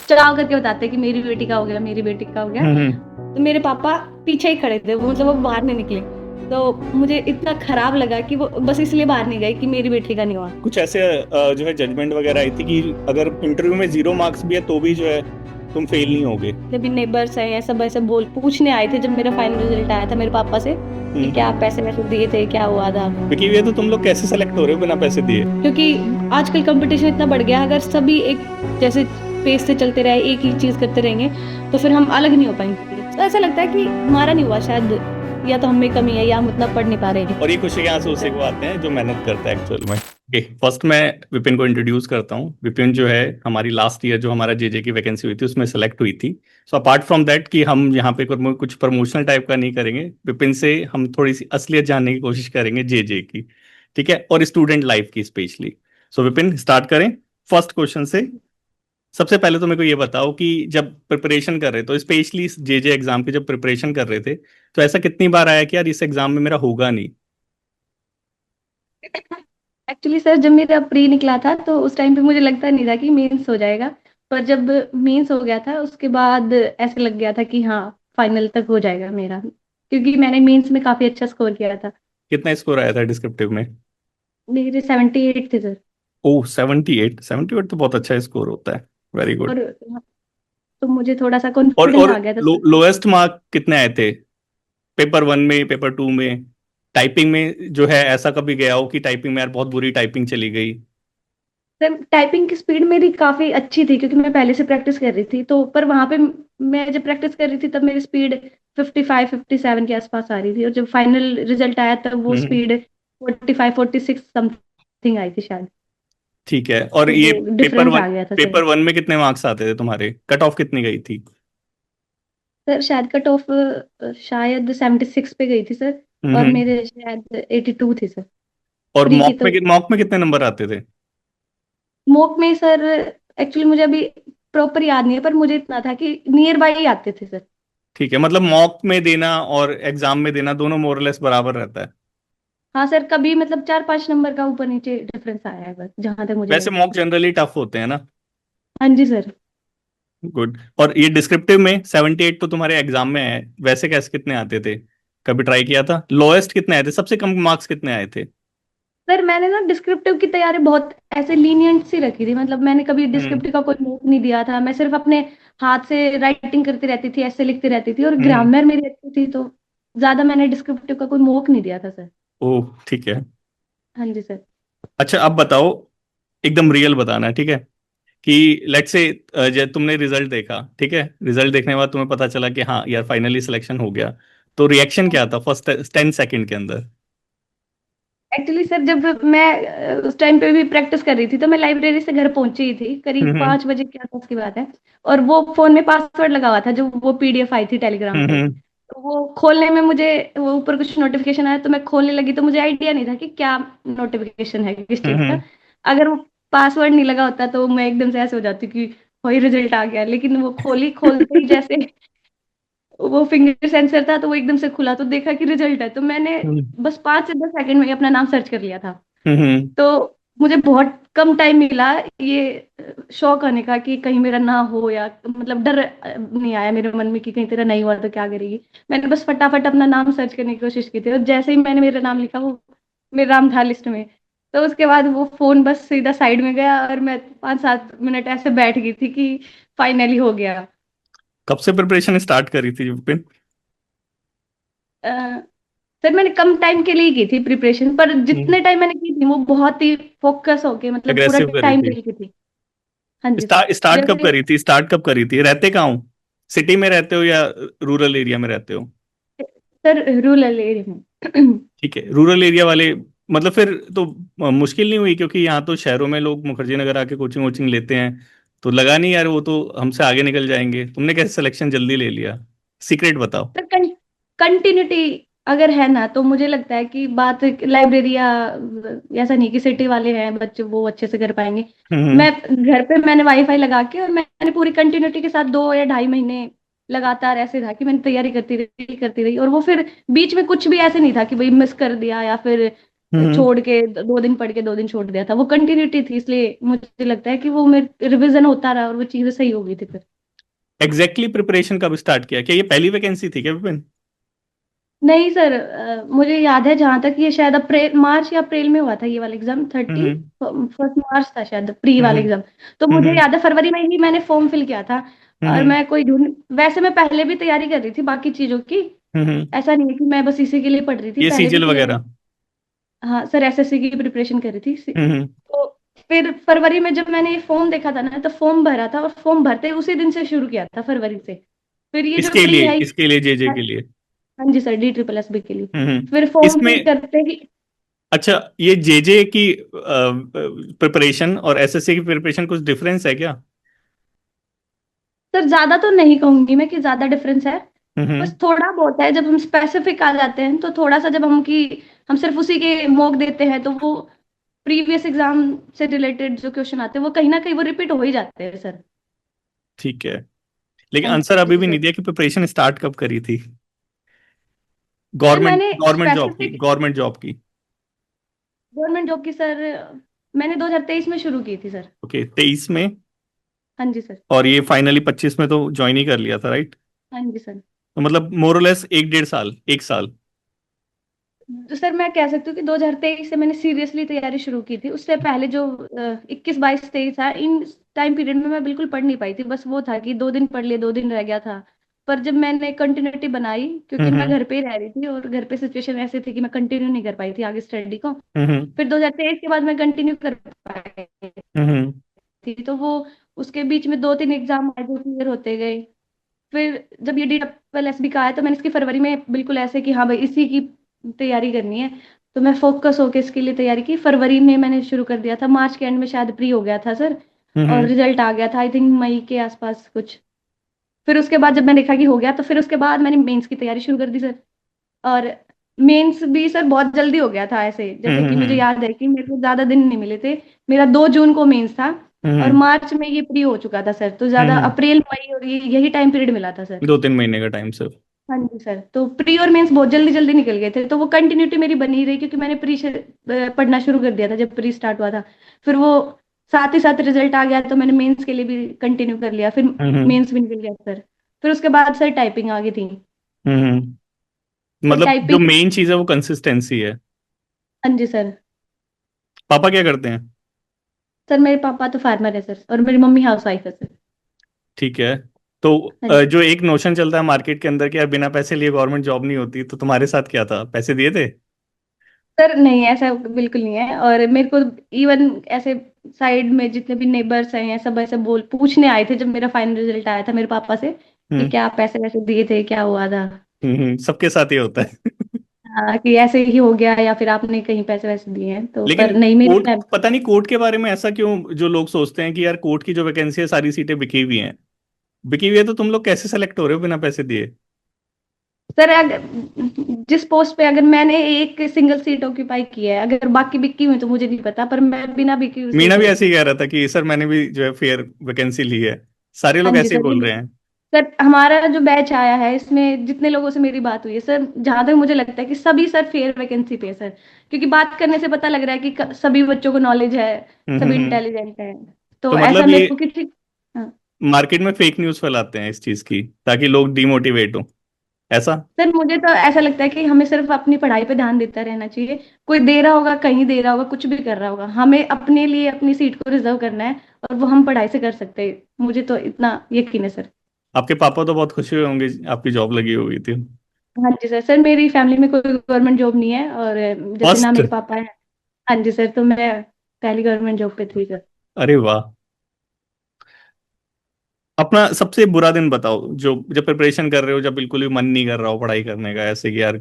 चाव करके बताते कि मेरी बेटी का हो गया, मेरी बेटी का हो गया। तो मेरे पापा पीछे ही खड़े थे, वो मतलब वो बाहर नहीं निकले। तो मुझे इतना खराब लगा कि वो बस इसलिए बाहर नहीं गए कि मेरी बेटी का नहीं हुआ। कुछ ऐसे जो है जजमेंट वगैरह आई थी कि अगर इंटरव्यू में 0 मार्क्स भी है तो भी जो है तुम फेल नहीं होगे? जब भी नेबर्स है, ये सब ऐसे बोल पूछने आए थे जब मेरा फाइनल रिजल्ट आया था मेरे पापा से कि हम्म। क्या पैसे वैसे दिए थे, क्या हुआ था। क्योंकि ये तो तुम लोग कैसे सेलेक्ट हो रहे हो बिना पैसे दिए? क्योंकि आजकल कंपटीशन इतना बढ़ गया है, अगर सभी एक जैसे पेस से चलते रहे, एक ही चीज करते रहेंगे, तो फिर हम अलग नहीं हो पाएंगे। तो ऐसा लगता है कि हमारा नहीं हुआ शायद, या तो हम में कमी है या हम उतना पढ़ नहीं पा रहे हैं। और ये खुशी के आंसू उसी को आते हैं जो मेहनत करता है एक्चुअल में। ओके, फर्स्ट मैं विपिन को इंट्रोड्यूस करता हूँ। विपिन जो है हमारी लास्ट ईयर जो हमारा जेजे की वैकेंसी हुई थी उसमें सेलेक्ट हुई थी। सो अपार्ट फ्रॉम दैट कि हम यहाँ पे कुछ प्रमोशनल टाइप का नहीं करेंगे, विपिन से हम थोड़ी सी असलियत जानने की कोशिश करेंगे जेजे की, ठीक है, और स्टूडेंट लाइफ की स्पेशली। सो विपिन स्टार्ट करें फर्स्ट क्वेश्चन से। सबसे पहले तो मेरे को ये बताओ कि जब प्रिपरेशन कर रहे तो स्पेशली जेजे एग्जाम की जब प्रिपरेशन कर रहे थे तो ऐसा कितनी बार आया कि यार इस एग्जाम में मेरा होगा नहीं? एक्चुअली सर, जब मेरा प्री निकला था तो उस टाइम पे मुझे लगता नहीं था कि मेंस हो जाएगा। पर जब मेंस हो गया था उसके बाद ऐसे लग गया था कि हाँ, फाइनल तक हो जाएगा मेरा, क्योंकि मैंने मेंस में काफी अच्छा स्कोर किया था। कितना स्कोर आया था डिस्क्रिप्टिव में? मेरे 78 थे सर। ओह, 78! 78 तो बहुत अच्छा स्कोर होता है। Very good. और तो मुझे थोड़ा सा और कॉन्फिडेंस आ गया था सर। लोएस्ट मार्क कितने आए थे पेपर वन में, पेपर टू में? टाइपिंग में जो है ऐसा कभी गया हो कि टाइपिंग में यार बहुत बुरी टाइपिंग चली गई? सर, टाइपिंग की स्पीड मेरी काफी अच्छी थी क्योंकि मैं पहले से प्रैक्टिस कर रही थी, तो पर वहां पे मैं जब प्रैक्टिस कर रही थी तब मेरी स्पीड 55-57 के आसपास आ रही थी, और जब फाइनल रिजल्ट आया तब वो हम्म। स्पीड 45-46 समथिंग आई थी शायद। ठीक है, और तो ये वो पेपर डिफरेंस वन, आ गया था सर। पेपर वन में कितने मार्क्स आते थे तुम्हारे? कट ऑफ कितनी गई थी? सर शायद कट ऑफ शायद 76 पे गई थी सर। और हम्म। मेरे शायद 82 थे सर। और प्री की तो मॉक में कितने नंबर आते थे? मोक में सर, एक्चुअली मुझे अभी प्रॉपर याद नहीं है, पर मुझे इतना था कि नियर बाई ही आते थे सर। ठीक है, मतलब मॉक में देना और एग्जाम में देना दोनों मोरलेस बराबर रहता है? हाँ सर, कभी मतलब 4-5 नंबर का ऊपर नीचे डिफरेंस आया है बस, जहां तक मुझे वैसे लगा। मॉक जनरली टफ होते हैं ना? हाँ जी सर। गुड। और ये डिस्क्रिप्टिव में 78 तो तुम्हारे एग्जाम में है, वैसे कैसे कितने आते थे? कभी ट्राई किया था? लोएस्ट कितने आए थे, सबसे कम मार्क्स कितने आए थे? सर मैंने ना डिस्क्रिप्टिव की तैयारी बहुत ऐसे लीनियंट सी रखी थी, मतलब मैंने कभी हम्म। डिस्क्रिप्टिव का कोई नोट नहीं दिया था। मैं सिर्फ अपने हाथ से राइटिंग करती रहती थी, ऐसे लिखती रहती थी, और हम्म। ग्रामर मेरी अच्छी थी, तो ज्यादा मैंने डिस्क्रिप्टिव का कोई मोक नहीं दिया था सर। ओह, ठीक है। हाँ जी सर। अच्छा, अब बताओ, एकदम रियल बताना, ठीक है? कि लेट्स से जब तुमने रिजल्ट देखा, ठीक है, रिजल्ट देखने के बाद तुम्हें पता चला कि हाँ यार फाइनली सिलेक्शन हो गया, तो रिएक्शन क्या था फर्स्ट 10 सेकंड के अंदर? एक्चुअली सर, जब मैं उस टाइम पे भी प्रैक्टिस कर रही थी, तो मैं लाइब्रेरी से घर पहुंची ही थी करीब हम्म। 5 बजे के आसपास की बात है। और वो फोन में पासवर्ड लगा हुआ था, जो वो पीडीएफ आई थी टेलीग्राम पे। हम्म। तो वो खोलने में मुझे, वो ऊपर कुछ नोटिफिकेशन आया तो मैं खोलने लगी, तो मुझे आइडिया नहीं था कि क्या नोटिफिकेशन है, किस चीज का। हम्म। अगर वो पासवर्ड नहीं लगा होता तो मैं एकदम से ऐसे हो जाती कि वही रिजल्ट आ गया, लेकिन वो खोलते ही जैसे वो फिंगर सेंसर था, तो वो एकदम से खुला तो देखा कि रिजल्ट है, तो मैंने हम्म। बस 5 से 10 सेकंड में ही अपना नाम सर्च कर लिया था। हम्म। तो मुझे बहुत कम टाइम मिला ये शौक आने का कि कहीं मेरा ना हो, या मतलब डर नहीं आया मेरे मन में कि कहीं तेरा नहीं हुआ तो क्या करेगी। मैंने बस फटाफट अपना नाम सर्च करने की कोशिश की थी, और जैसे ही मैंने मेरा नाम लिखा, वो मेरा नाम था लिस्ट में। तो उसके बाद वो फोन बस सीधा साइड में गया, और मैं 5-7 मिनट ऐसे बैठ गई थी कि फाइनली हो गया। कब से प्रिपरेशन स्टार्ट करी थी विपिन? अ, सर मैंने कम टाइम के लिए की थी प्रिपरेशन, पर जितने टाइम मैंने की थी वो बहुत ही फोकस होके, मतलब पूरा एग्रेसिव करी टाइम थी? के लिए की थी। हाँ जी सर। स्टार्ट कब जैसे करी थी, स्टार्ट कब करी थी? रहते कहाँ हो? सिटी में रहते हो या रूरल एरिया में रहते हो? सर, रूरल एरिया में। ठीक है, रूरल एरिया वाले, मतलब फिर तो मुश्किल नहीं हुई, क्योंकि यहाँ तो शहरों में लोग मुखर्जी नगर आके कोचिंग वोचिंग लेते हैं, तो लगा नहीं यार वो तो हमसे आगे निकल जाएंगे, तुमने कैसे सिलेक्शन जल्दी ले लिया? सीक्रेट बताओ। सर कंटिन्यूटी अगर है ना, तो मुझे लगता है कि बात लाइब्रेरी या ऐसा नहीं कि सिटी वाले हैं बच्चे वो अच्छे से कर पाएंगे। हम्म। मैं घर पे मैंने वाईफाई लगा के, और मैंने पूरी कंटिन्यूटी के साथ 2 या ढाई महीने लगातार ऐसे था कि मैंने तैयारी करती रही, और वो फिर बीच में कुछ भी ऐसे नहीं था कि भाई मिस कर दिया या फिर हम्म। छोड़ के 2 दिन पढ़ के 2 दिन छोड़ दिया था, वो कंटिन्यूटी थी, इसलिए मुझे लगता है कि वो मेरे रिवीजन होता रहा और वो चीजें सही हो गई थी फिर। एग्जैक्टली प्रिपरेशन कब स्टार्ट किया, क्या ये पहली वैकेंसी थी क्या विपिन? नहीं सर, मुझे याद है जहां तक, ये शायद अप्रैल, मार्च या अप्रैल में हुआ था ये वाला एग्जाम, थर्टी हम्म। फर्स्ट मार्च था शायद प्री वाला हम्म। एग्जाम। तो मुझे हम्म। याद है फरवरी में ही मैंने फॉर्म फिल किया था। और हम्म। मैं कोई ढूंढ, वैसे मैं पहले भी तैयारी कर रही थी बाकी चीजों की, हम्म। ऐसा नहीं है कि मैं बस इसी के लिए पढ़ रही थी, ये पहले भी सीजल तैयारी। वगैरह? हाँ सर, एसएससी की प्रिपरेशन कर रही थी हम्म। तो फिर फरवरी में जब मैंने ये फॉर्म देखा था ना, तो फॉर्म भरा था, और फॉर्म भरते ही उसी दिन से शुरू किया था, फरवरी से। फिर ये जो प्री है, इसके लिए जेजे के लिए? हाँ जी सर, DSSB के लिए। हम्म। फिर फॉर्म इसमें फिल करते ही, अच्छा, ये जेजे की प्रिपरेशन और एसएससी की प्रिपरेशन कुछ डिफरेंस है क्या? सर ज्यादा तो नहीं कहूंगी मैं कि ज्यादा डिफरेंस है, बस हम्म। थोड़ा बहुत है। जब हम स्पेसिफिक आ जाते हैं तो थोड़ा सा, जब हम सिर्फ उसी के मॉक देते हैं, तो वो प्रीवियस एग्जाम से रिलेटेड जो क्वेश्चन आते हैं वो कहीं ना कहीं वो रिपीट हो ही जाते हैं सर। ठीक है, लेकिन हाँ आंसर अभी जी भी नहीं सर। दिया कि प्रिपरेशन स्टार्ट कब करी थी। सर मैंने गवर्नमेंट जॉब की, स्पेसिफिक गवर्नमेंट जॉब की। गवर्नमेंट जॉब की सर, मैंने 2023 में शुरू की थी सर। ओके, 23 में। हाँ जी सर। और ये फाइनली 25 में तो ज्वाइन ही कर लिया था, राइट? हाँ जी सर। तो मतलब मोरलेस एक डेढ़ साल, एक साल। तो सर मैं कह सकती हूँ कि 2023 से मैंने सीरियसली तैयारी शुरू की थी। उससे पहले जो 21 22 23 था, इन टाइम पीरियड में मैं बिल्कुल पढ़ नहीं पाई थी। बस वो था कि 2 दिन पढ़ लिए, 2 दिन रह गया था। पर जब मैंने कंटिन्यूटी बनाई, क्योंकि मैं हम्म। घर पे ही रह रही थी और घर पे सिचुएशन ऐसी थी कि मैं कंटिन्यू नहीं कर पाई थी आगे स्टडी को। हम्म। फिर 2023 के बाद मैं कंटिन्यू कर पाई हम्म। थी, तो वो उसके बीच में 2 3 एग्जाम आए जो क्लियर होते गए। फिर जब ये DSSB का आया, तो मैंने इसकी फरवरी में बिल्कुल ऐसे कि हाँ भाई इसी की तैयारी करनी है, तो मैं फोकस होके इसके लिए तैयारी की। फरवरी में मैंने शुरू कर दिया था, मार्च के एंड में शायद प्री हो गया था सर, और हम्म। रिजल्ट आ गया था आई थिंक मई के आसपास कुछ। फिर उसके बाद जब मैंने देखा कि हो गया, तो फिर उसके बाद मैंने मेंस की तैयारी शुरू कर दी सर। और मेंस भी सर बहुत जल्दी हो गया था, ऐसे जैसे कि मुझे हम्म। याद है कि मेरे को ज्यादा दिन नहीं मिले थे। मेरा 2 जून को मेंस था, और हम्म। मार्च में ये प्री हो चुका था सर, तो ज्यादा हम्म। अप्रैल मई और ये यही टाइम पीरियड मिला था सर। 2 3 महीने का टाइम सिर्फ? हाँ जी सर, तो प्री और मेंस बहुत जल्दी जल्दी निकल गए थे, तो वो कंटिन्यूटी मेरी बनी रही, क्योंकि मैंने प्री पढ़ना शुरू कर दिया था जब प्री स्टार्ट हुआ था। फिर वो साथ ही साथ रिजल्ट आ गया, तो मैंने मेंस के लिए भी कंटिन्यू कर लिया, फिर हम्म। मेंस भी निकल गया सर। फिर उसके बाद सर टाइपिंग आ गई थी। फिर मतलब जो टाइपिंग, मेन चीज है वो कंसिस्टेंसी है। हाँ जी सर। पापा क्या करते हैं? सर मेरे पापा तो फार्मर है सर, और मेरी मम्मी हाउस वाइफ है सर। ठीक है। तो हाँ जी जो एक नोशन चलता है मार्केट के अंदर कि यार बिना पैसे लिए गवर्नमेंट जॉब नहीं होती, तो तुम्हारे साथ क्या था, पैसे दिए थे? सर, नहीं ऐसा बिल्कुल नहीं है। और मेरे को इवन ऐसे साइड में जितने भी नेबर्स हैं, सब ऐसे बोल पूछने आए थे जब मेरा फाइनल रिजल्ट आया था मेरे पापा से, कि हम्म। क्या पैसे वैसे दिए थे, क्या हुआ था। सबके साथ ये होता है। हाँ, कि ऐसे ही हो गया या फिर आपने कहीं पैसे वैसे दिए हैं, तो लेकिन पर नहीं, मेरी कोर्ट, फैमिली। पता नहीं कोर्ट के बारे में ऐसा क्यों जो लोग सोचते हैं कि यार कोर्ट की जो वैकेंसी है सारी सीटें बिकी हुई हैं। बिकी हुई है तो तुम लोग कैसे सेलेक्ट हो रहे हो बिना पैसे दिए? सर अगर जिस पोस्ट पे अगर मैंने एक सिंगल सीट ऑक्यूपाई की है, अगर बाकी बिकी हुई तो मुझे नहीं पता, पर मैं बिना बिकी हुई मीना सीट भी हूँ। ऐसे ही कह रहा था कि सर मैंने भी जो है फेयर वैकेंसी ली है। सारे हाँ लोग जी ऐसे ही सर, ये बोल रहे हैं। सर हमारा जो बैच आया है, इसमें जितने लोगों से मेरी बात हुई है सर, जहां तक मुझे लगता है कि सभी सर फेयर वैकेंसी पे है सर। क्योंकि बात करने से पता लग रहा है कि सभी बच्चों को नॉलेज है, सभी हम्म। इंटेलिजेंट है। तो तो ऐसा मतलब मेरे ये को किसी, हाँ। मार्केट में फेक न्यूज फैलाते हैं इस चीज की ताकि लोग डिमोटिवेट हो, ऐसा? सर मुझे तो ऐसा लगता है कि हमें सिर्फ अपनी पढ़ाई पे ध्यान देता रहना चाहिए। कोई दे रहा होगा, कहीं दे रहा होगा, कुछ भी कर रहा होगा, हमें अपने लिए अपनी सीट को रिजर्व करना है, और वो हम पढ़ाई से कर सकते हैं। मुझे तो इतना यकीन है सर। आपके पापा तो बहुत खुशी हुए होंगे आपकी जॉब लगी हुई थी। हाँ जी सर। सर मेरी फैमिली में कोई गवर्नमेंट जॉब नहीं है, और जैसे ना फर्स्ट? मेरे पापा है। हाँ जी सर, तो मैं पहली गवर्नमेंट जॉब पे थी सर। अरे वाह। अपना सबसे बुरा दिन बताओ, जो जब प्रिपरेशन कर रहे हो, जब बिल्कुल भी मन नहीं कर रहा हो पढ़ाई करने का, ऐसे कि यार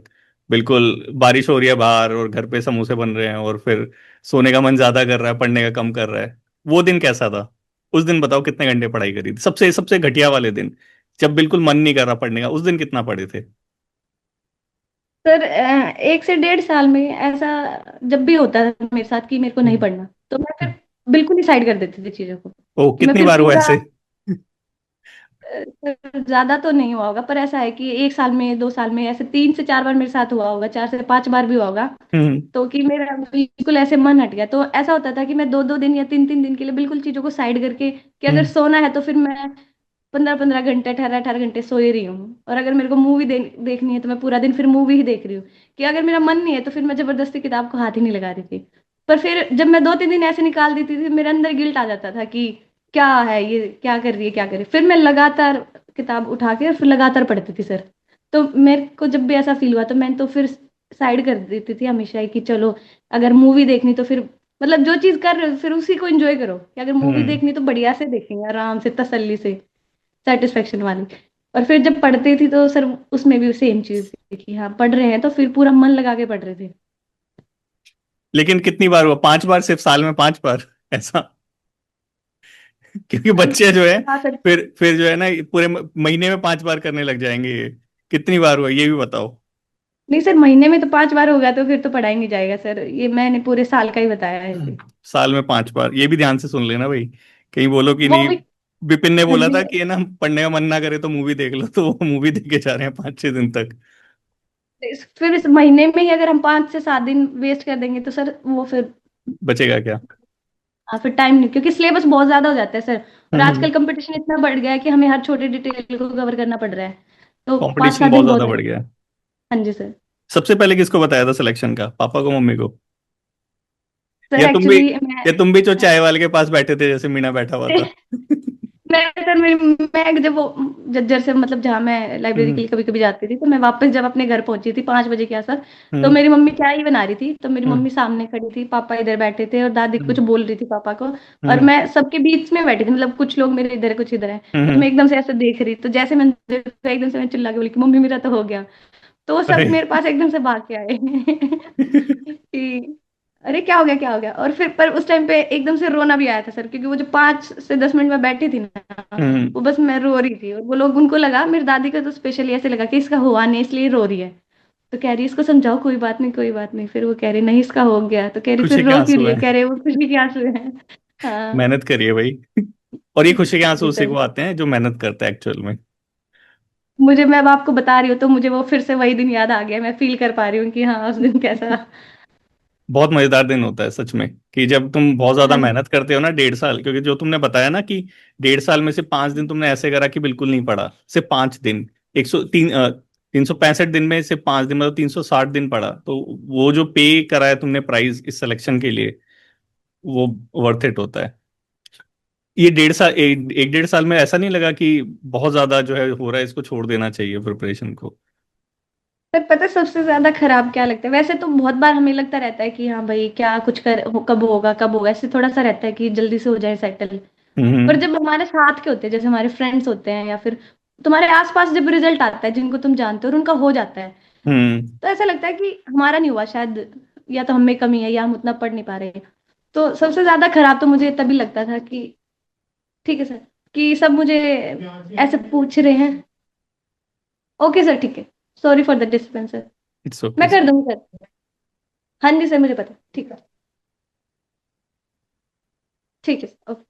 बिल्कुल बारिश हो रही है बाहर और घर पे समोसे बन रहे हैं और फिर सोने का मन ज्यादा कर रहा है, पढ़ने का कम कर रहा है, वो दिन कैसा था? उस दिन बताओ कितने घंटे पढ़ाई करी थी, सबसे सबसे घटिया वाले दिन, जब बिल्कुल मन नहीं कर रहा पढ़ने का, उस दिन कितना पढ़े थे? सर 1 से 1.5 साल में ऐसा जब भी होता था मेरे साथ कि मेरे को नहीं हम्म। पढ़ना, तो मैं फिर बिल्कुल ही साइड कर देती थी चीजों को, ओ, कि मैं कितनी फिर बार हुआ पूरा, ऐसे? ज्यादा तो नहीं हुआ होगा, पर ऐसा है कि 1 साल में 2 साल में ऐसे 3 से 4 बार मेरे साथ हुआ होगा, 4 से 5 बार भी हुआ होगा। हम्म। तो कि मेरा बिल्कुल ऐसे मन हट गया, तो ऐसा होता था कि मैं 2-2 दिन या 3-3 दिन के लिए बिल्कुल चीजों को साइड करके, कि अगर हम्म। सोना है तो फिर मैं 15-15 घंटे 18-18 घंटे सो ही रही हूँ, और अगर मेरे को मूवी देखनी है तो मैं पूरा दिन फिर मूवी ही देख रही हूँ। कि अगर मेरा मन नहीं है तो फिर मैं जबरदस्ती किताब को हाथ ही नहीं लगा रही थी। पर फिर जब मैं 2-3 दिन ऐसे निकाल देती थी, मेरे अंदर गिल्ट आ जाता था कि क्या है ये, क्या कर रही है, क्या कर रही है। फिर मैं लगातार किताब उठा के फिर लगातार पढ़ती थी सर। तो मेरे को जब भी ऐसा फील हुआ तो मैं तो फिर साइड कर देती थी हमेशा ही कि चलो, अगर मूवी देखनी तो फिर मतलब जो चीज कर रहे हो फिर उसी को एंजॉय करो, कि अगर मूवी हम्म। देखनी तो बढ़िया से देखेंगे, आराम से तसल्ली से, सेटिस्फेक्शन वाली। और फिर जब पढ़ती थी तो सर उसमें भी सेम चीज थी कि हाँ पढ़ रहे हैं तो फिर पूरा मन लगा के पढ़ रहे थे। लेकिन कितनी बार हुआ, 5 बार, सिर्फ साल में 5 बार ऐसा? क्योंकि बच्चे जो है, हाँ सर। फिर जो है ना, पूरे महीने में 5 बार करने लग जाएंगे ये। कितनी बार हुआ ये भी बताओ। नहीं सर, महीने में तो 5 बार होगा तो फिर तो पढ़ा ही नहीं जाएगा सर, ये मैंने पूरे साल का ही बताया है इसे। साल में 5 बार, ये भी ध्यान से सुन लेना भाई, कहीं बोलो कि वो नहीं। भी। विपिन ने हाँ बोला जी। था कि है ना, पढ़ने का मन ना करे तो मूवी देख लो, तो वो मूवी देख के जा रहे हैं 5-6 दिन तक। फिर इस महीने में ही अगर हम 5 से 7 दिन वेस्ट कर देंगे तो सर वो फिर, बचेगा क्या? हाँ फिर टाइम नहीं, क्योंकि सिलेबस बहुत ज्यादा हो जाता है सर। और हम्म। आजकल कंपटीशन इतना बढ़ गया है कि हमें हर छोटे डिटेल को कवर करना पड़ रहा है। तो पाँच कंपटीशन सात बहुत दिन ज्यादा बहुत है। बढ़ गया है। हाँ जी सर। सबसे पहले किसको बताया था सिलेक्शन का, पापा को, मम्मी को? सर या तुम भी एक्चुअली मैं या तुम भी जो चाय वाले के पास बैठे थे, जैसे मीना बैठा हुआ था? मैं सर मेरी मैं जब वो जज्जर से मतलब जहाँ मैं लाइब्रेरी के हम्म। लिए कभी कभी जाती थी, तो मैं वापस जब अपने घर पहुंची थी 5 बजे के आसपास, तो हम्म। मेरी मम्मी चाय ही बना रही थी, तो मेरी हम्म। मम्मी सामने खड़ी थी, पापा इधर बैठे थे और दादी कुछ हम्म। बोल रही थी पापा को। और हम्म। मैं सबके बीच में बैठी थी, मतलब कुछ लोग मेरे इधर है कुछ इधर है। तो हम्म। मैं एकदम से ऐसे देख रही, तो जैसे मैं देखा, एकदम से मैं चिल्ला के बोली कि मम्मी मेरा तो हो गया। तो वो सब अरे मेरे पास एकदम से भाग के आए कि अरे क्या हो गया क्या हो गया। और फिर पर उस टाइम पे एकदम से रोना भी आया था सर, क्योंकि वो जो 5 से 10 मिनट में बैठी थी ना, हम्म। वो बस मैं रो रही थी, और वो लोग उनको लगा, मेरी दादी को तो स्पेशली ऐसे लगा कि इसका हुआ नहीं इसलिए रो रही है। तो कह रही इसको समझाओ, कोई बात नहीं कोई बात नहीं। फिर वो कह रही नहीं इसका हो गया, तो कह रही खुशी फिर के रो क्यों आंसू रही है, है। कह रहे वो खुशी के आंसू है। हाँ। मेहनत करिए भाई। और ये खुशी के आंसू जी उसी सर। को आते हैं जो मेहनत करता है एक्चुअल में। मुझे, मैं अब आपको बता रही हूँ तो मुझे वो फिर से वही दिन याद आ गया, मैं फील कर पा रही हूँ कि हाँ उस दिन कैसा। बहुत मजेदार दिन होता है सच में, कि जब तुम बहुत ज्यादा हाँ जी। मेहनत करते हो ना, 1.5 साल, क्योंकि जो तुमने बताया ना कि 1.5 साल में से 5 दिन तुमने ऐसे करा कि बिल्कुल नहीं पढ़ा, सिर्फ 5 दिन, 365 दिन में से 5 दिन, मतलब 360 दिन पढ़ा, तो वो जो पे करा है तुमने प्राइस इस सिलेक्शन के लिए, वो वर्थ इट होता है। ये 1.5 साल, एक 1.5 साल में ऐसा नहीं लगा कि बहुत ज्यादा जो है हो रहा है, इसको छोड़ देना चाहिए प्रिपरेशन को? पर पता है सबसे ज्यादा खराब क्या लगता है, वैसे तो बहुत बार हमें लगता रहता है कि हाँ भाई क्या कुछ कब होगा, ऐसे थोड़ा सा रहता है कि जल्दी से हो जाए सेटल। पर हम्म। जब हमारे साथ के होते हैं, जैसे हमारे फ्रेंड्स होते हैं या फिर तुम्हारे आसपास जब रिजल्ट आता है जिनको तुम जानते हो और उनका हो जाता है, हम्म। तो ऐसा लगता है कि हमारा नहीं हुआ शायद, या तो हम में कमी है या हम उतना पढ़ नहीं पा रहे हैं। तो सबसे ज्यादा खराब तो मुझे तभी लगता था कि ठीक है सर, कि सब मुझे ऐसे पूछ रहे हैं। ओके सर ठीक है, sorry for the disturbance sir. It's okay. मैं कर दूंगी सर। हाँ जी सर मुझे पता है, ठीक है। ठीक है सर ओके।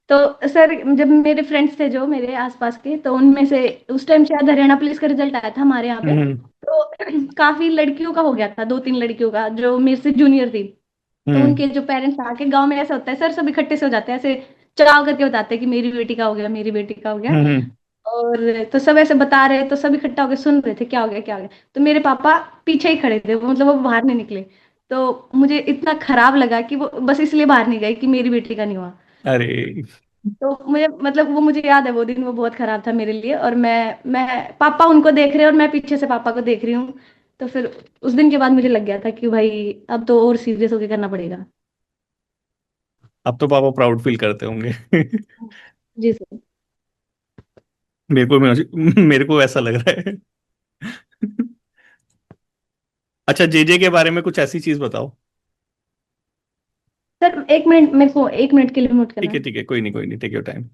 तो सर जब मेरे फ्रेंड्स थे जो मेरे आसपास के, तो उनमें से उस टाइम शायद हरियाणा पुलिस का रिजल्ट आया था हमारे यहाँ पे। हम्म। तो काफी लड़कियों का हो गया था, 2-3 लड़कियों का जो मेरे से जूनियर थी। तो हम्म। उनके जो पेरेंट्स आके, गांव में ऐसा होता है सर, सब इकट्ठे से हो जाते हैं ऐसे, चाव करके बताते हैं कि मेरी बेटी का हो गया मेरी बेटी का हो गया। हम्म। और तो सब ऐसे बता रहे, तो सब इकट्ठा होकर सुन रहे थे क्या हो गया क्या हो गया। तो मेरे पापा पीछे ही खड़े थे, मतलब वो बाहर नहीं निकले। तो मुझे इतना खराब लगा कि वो बस इसलिए बाहर नहीं गए कि मेरी बेटी का नहीं हुआ। अरे, तो मुझे मतलब वो मुझे याद है वो दिन, वो बहुत खराब था मेरे लिए। और मैं पापा उनको देख रहे हैं और मैं पीछे से पापा को देख रही हूँ। तो फिर उस दिन के बाद मुझे लग गया था कि भाई अब तो और सीरियस होके करना पड़ेगा। अब तो पापा प्राउड फील करते होंगे। जी सर। मेरे को ऐसा लग रहा है। अच्छा, जेजे के बारे में कुछ ऐसी चीज बताओ। सर 1 मिनट, मेरे को 1 मिनट के लिए म्यूट करना। ठीक है, कोई नहीं, टेक योर टाइम।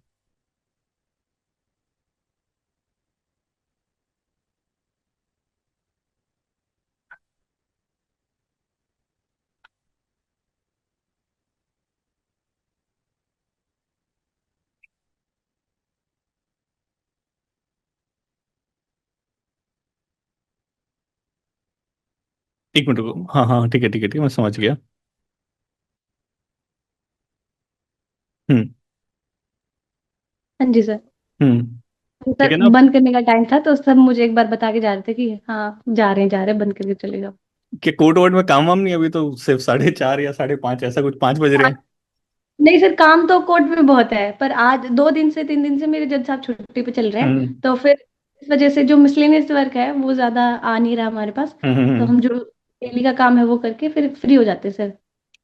एक मिनट को, हाँ हाँ ठीक है ठीक है ठीक है, मैं समझ गया। हम्म। हाँ जी सर। तो ठीक सर है ना। बंद करने का टाइम था तो सब मुझे एक बार बता के जा रहे थे कि हाँ जा रहे हैं बंद करके चले जाओ। कि कोर्ट वोर्ट में काम वाम नहीं, अभी तो सिर्फ 4:30 या 5:30 ऐसा कुछ, 5 बज रहे हाँ, हैं। नहीं सर काम तो कोर्ट में बहुत है, पर आज 2 दिन से 3 दिन से मेरे जज साहब छुट्टी पे चल रहे हैं, हम्म तो फिर इस वजह से जो मिसलेनियस वर्क है वो ज्यादा आ नहीं रहा हमारे पास। हम्म तो हम्म। हम जो डेली का काम है वो करके फिर फ्री हो जाते हैं सर।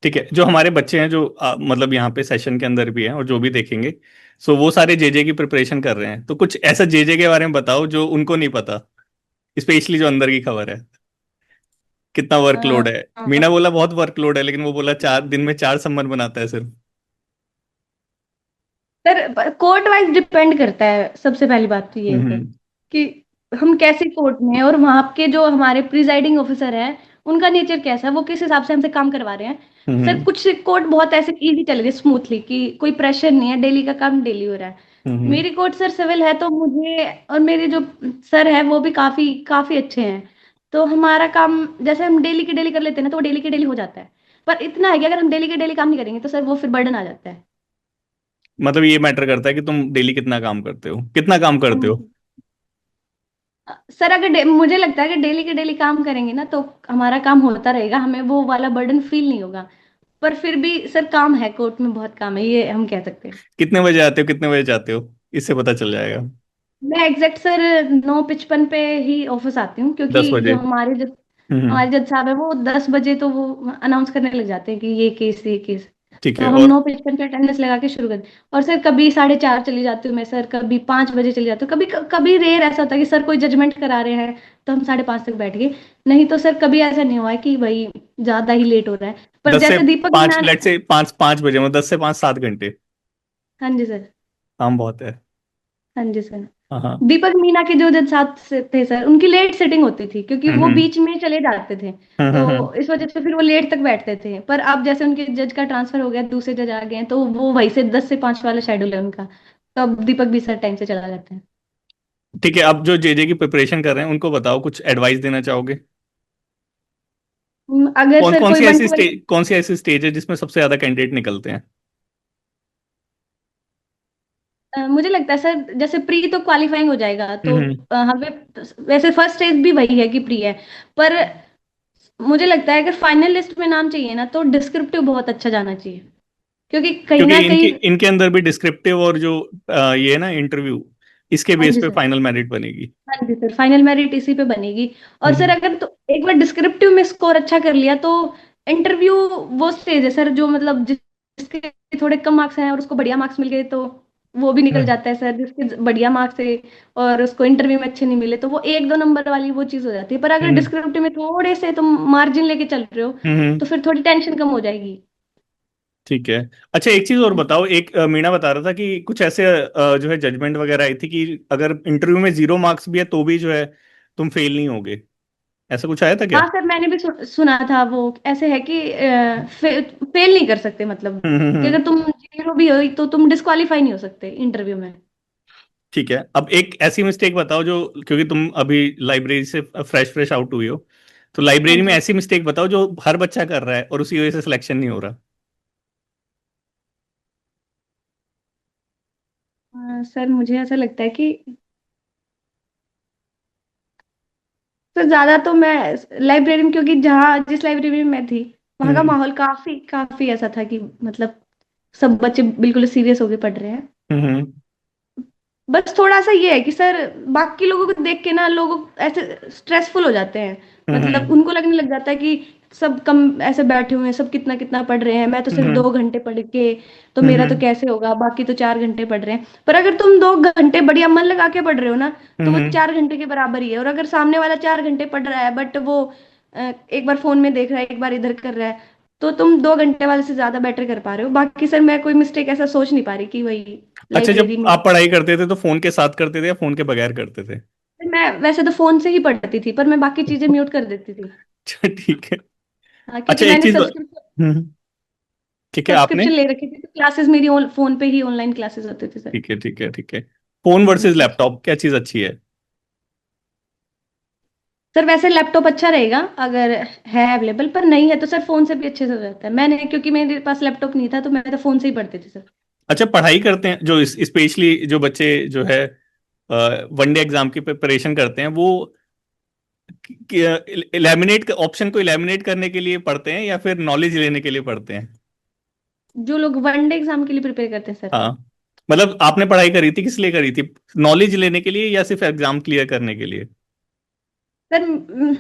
ठीक है, जो हमारे बच्चे हैं जो मतलब यहाँ पे सेशन के अंदर भी हैं और जो भी देखेंगे, सो वो सारे जेजे की प्रिपरेशन कर रहे हैं, तो कुछ ऐसा जेजे के बारे में बताओ जो उनको नहीं पता, स्पेशली जो अंदर की खबर है। कितना वर्कलोड है? हाँ, मीना बोला बहुत वर्कलोड है, लेकिन वो बोला 4 दिन में 4 सम्मन बनाता है सिर्फ। सर कोर्ट वाइज डिपेंड करता है, सबसे पहली बात तो ये है हम्म कि हम कैसे कोर्ट में हैं और वहां के जो हमारे प्रिजाइडिंग ऑफिसर हैं उनका नेचर कैसा है, वो किस हिसाब से हमसे काम करवा रहे हैं। सर हम्म कुछ कोर्ट बहुत ऐसे इजी चल रही है स्मूथली कि कोई प्रेशर नहीं है, डेली का काम डेली हो रहा है। हम्म। मेरी कोर्ट सर सिविल है तो मुझे और मेरे जो सर है वो भी काफी काफी अच्छे हैं। तो हमारा काम जैसे हम डेली के डेली कर लेते हैं ना तो वो डेली के डेली हो जाता है। पर इतना है कि अगर हम डेली के डेली काम नहीं करेंगे तो सर वो फिर बर्डन आ जाता है। मतलब ये मैटर करता है कि तुम डेली कितना काम करते हो, कितना काम करते हो। सर अगर मुझे लगता है कि डेली के डेली काम करेंगे ना तो हमारा काम होता रहेगा, हमें वो वाला बर्डन फील नहीं होगा। पर फिर भी सर काम है, कोर्ट में बहुत काम है, ये हम कह सकते हैं। कितने बजे आते हो, कितने बजे जाते हो, इससे पता चल जाएगा। मैं एग्जैक्ट सर 9:55 पे ही ऑफिस आती हूँ, क्योंकि 10 बजे। जो हमारे जज साहब है वो 10 बजे तो वो अनाउंस करने लग जाते हैं कि ये केस। ठीक तो है। हम और 9:55 पे अटेंडेंस लगा के शुरू कर। और सर कभी 4:30 चली जाती हूँ मैं सर, कभी 5 बजे चली जाती हूँ, कभी कभी रेयर ऐसा होता है कि सर कोई जजमेंट करा रहे हैं तो हम 5:30 तक बैठ गए। नहीं तो सर कभी ऐसा नहीं हुआ है कि भाई ज्यादा ही लेट हो रहा है। पर 10 से जैसे दीपक 5, मीना। लेट से 5 5 बजे, मतलब 10 से 5 7 घंटे हाँ जी सर। काम बहुत है। हाँ जी सर। हाँ हाँ। दीपक मीना के जो जज साहब थे सर, उनकी लेट सेटिंग होती थी क्योंकि वो हम्म बीच में चले जाते थे। तो इस वजह से फिर वो लेट तक बैठते थे, पर अब जैसे उनके जज का ट्रांसफर हो गया, दूसरे जज आ गए हैं, तो वो वही से 10 से 5 वाला शेड्यूल है उनका। तो अब दीपक भी सर टाइम से चला जाते हैं। ठीक है, अब जो जेजे की प्रिपरेशन कर रहे हैं उनको बताओ, कुछ एडवाइस देना चाहोगे। अगर कौन सर कौन कोई सी वन ऐसी टू वन। स्टेज, कौन सी ऐसी स्टेज है जिसमें सबसे ज्यादा कैंडिडेट निकलते हैं। मुझे लगता है सर जैसे प्री तो क्वालिफाइंग हो जाएगा तो हम्म। हमें वैसे फर्स्ट स्टेज भी वही है कि प्री है। पर मुझे लगता है अगर फाइनल लिस्ट में नाम चाहिए ना तो डिस्क्रिप्टिव बहुत अच्छा जाना चाहिए, क्योंकि कहीं क्योंकि ना इनके कहीं। इनके अंदर भी डिस्क्रिप्टिव और जो ये है ना इंटरव्यू, इसके हाँ बेस जी पे सर। फाइनल मेरिट बनेगी। हाँ जी सर, फाइनल मेरिट इसी पे बनेगी। और सर हम्म अगर तो एक बार डिस्क्रिप्टिव में स्कोर अच्छा कर लिया तो इंटरव्यू वो स्टेज है सर जो मतलब जिसके थोड़े कम मार्क्स हैं और उसको बढ़िया मार्क्स मिल गए तो वो भी निकल हम्म जाता है सर, जिसके बढ़िया मार्क्स है और उसको इंटरव्यू में अच्छे नहीं मिले तो वो 1-2 नंबर वाली वो चीज हो जाती है। पर अगर हम्म डिस्क्रिप्टिव में थोड़े से तुम मार्जिन लेके चल रहे हो हम्म। तो फिर थोड़ी टेंशन कम हो जाएगी। ठीक है। अच्छा एक चीज और हाँ जी। बताओ, एक मीणा बता रहा था कि कुछ ऐसे जो है जजमेंट वगैरह आई थी कि अगर इंटरव्यू में 0 मार्क्स भी है तो भी जो है तुम फेल नहीं होगे, ऐसा कुछ आया था क्या। हाँ सर मैंने भी सुना था वो ऐसे है कि फेल नहीं कर सकते, मतलब कि हम्म। अगर तुम जीरो भी हो तो तुम डिस्क्वालीफाई नहीं हो सकते इंटरव्यू में। ठीक है, अब एक ऐसी मिस्टेक बताओ जो, क्योंकि तुम अभी लाइब्रेरी से फ्रेश फ्रेश आउट हुई हो, तो हाँ लाइब्रेरी में जी। ऐसी मिस्टेक बताओ जो हर बच्चा कर रहा है और उसी वजह से सिलेक्शन नहीं हो रहा। सर मुझे ऐसा लगता है कि सर ज्यादा तो मैं लाइब्रेरी में, क्योंकि जहाँ जिस लाइब्रेरी में मैं थी वहाँ का हम्म माहौल काफी काफी ऐसा था कि मतलब सब बच्चे बिल्कुल सीरियस होके पढ़ रहे हैं। हम्म बस थोड़ा सा ये है कि सर बाकी लोगों को देख के ना लोग ऐसे स्ट्रेसफुल हो जाते हैं, मतलब हम्म उनको लगने लग जाता है कि सब कम ऐसे बैठे हुए हैं, सब कितना कितना पढ़ रहे हैं, मैं तो सिर्फ हम्म 2 घंटे पढ़ के तो मेरा तो हम्म कैसे होगा, बाकी तो 4 घंटे पढ़ रहे हैं। पर अगर तुम 2 घंटे बढ़िया मन लगा के पढ़ रहे हो ना तो वो हम्म। 4 घंटे के बराबर ही है। और अगर सामने वाला 4 घंटे पढ़ रहा है बट वो एक बार फोन में देख रहा है एक बार इधर कर रहा है तो तुम 2 घंटे वाले से ज्यादा बेटर कर पा रहे हो। बाकी सर मैं कोई मिस्टेक ऐसा सोच नहीं पा रही कि वही अच्छा, जब लाइब्रेरी में। आप पढ़ाई करते थे तो फोन के साथ करते थे या फोन के बगैर करते थे। मैं वैसे तो फोन से ही पढ़ती थी पर मैं बाकी चीजें म्यूट कर देती थी। अच्छा ठीक है। हाँ, अच्छा क्योंकि एक मैंने चीज सब्सक्रिप्शन ठीक है आपने। सब्सक्रिप्शन ले रखी थी तो क्लासेस मेरी फोन पे ही ऑनलाइन क्लासेस होते थे सर। ठीक है ठीक है ठीक है। फोन हाँ वर्सेस जी। लैपटॉप क्या चीज अच्छी है। सर वैसे लैपटॉप अच्छा रहेगा अगर है अवेलेबल, पर नहीं है तो सर फोन से भी अच्छे से हो जाता है। मैंने, क्योंकि मेरे पास लैपटॉप नहीं था तो मैं तो फोन से ही पढ़ती थी सर। अच्छा, पढ़ाई करते हैं जो स्पेशली जो बच्चे जो है वनडे एग्जाम की प्रिपरेशन करते हैं, वो इलेमिनेट ऑप्शन को इलेमिनेट करने के लिए पढ़ते हैं या फिर नॉलेज लेने के लिए पढ़ते हैं? जो लोग वनडे एग्जाम के लिए प्रिपेयर करते हैं सर। हाँ, मतलब आपने पढ़ाई करी थी किस लिए करी थी? नॉलेज लेने के लिए या सिर्फ एग्जाम क्लियर करने के लिए? सर